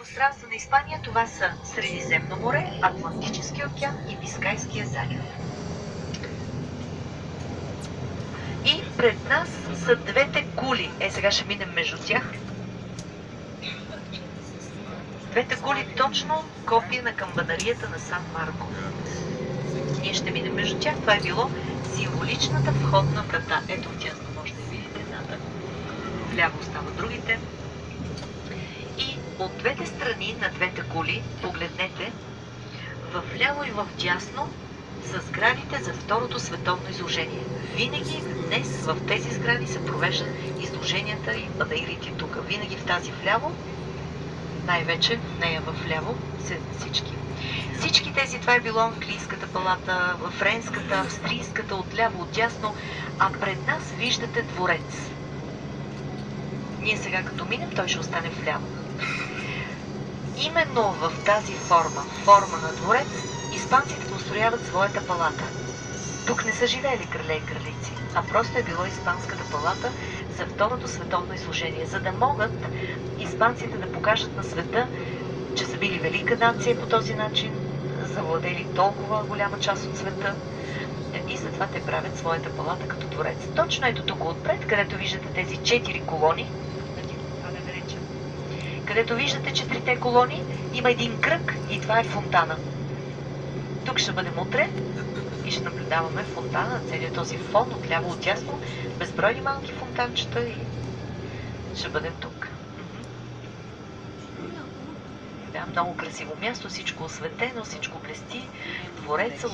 пространства на Испания това са Средиземно море, Атлантически океан и Бискайския залив. И пред нас са двете кули. Сега ще минем между тях. Двете кули точно копия на камбанарията на Сан Марко. Ние ще минем между тях. Това е било символичната входна врата. Ето вдясно може да я видите едната. Вляво остават другите. И от двете страни на двете кули, погледнете, вляво и вдясно са сградите за Второто световно изложение. Винаги днес в тези сгради се провеждат изложенията и панаирите тук. Винаги в тази вляво, най-вече в нея вляво, са всички. Всички тези, това е било английската палата, френската, австрийската, отляво, отдясно, а пред нас виждате дворец. Ние сега като минем, той ще остане вляво. Именно в тази форма на дворец, испанците построяват своята палата. Тук не са живеели крале и кралици, а просто е било испанската палата за Второто световно изложение, за да могат испанците да покажат на света, че са били велика нация по този начин, завладели толкова голяма част от света и затова те правят своята палата като дворец. Точно ето тук отпред, където виждате тези 4 колони, където виждате 4-те колони, има един кръг и това е фонтана. Тук ще бъдем утре и ще наблюдаваме фонтана, целият този фон, отляво, отдясно, безбройни малки фонтанчета и ще бъдем тук. Да, много красиво място, всичко осветено, всичко блести, двореца.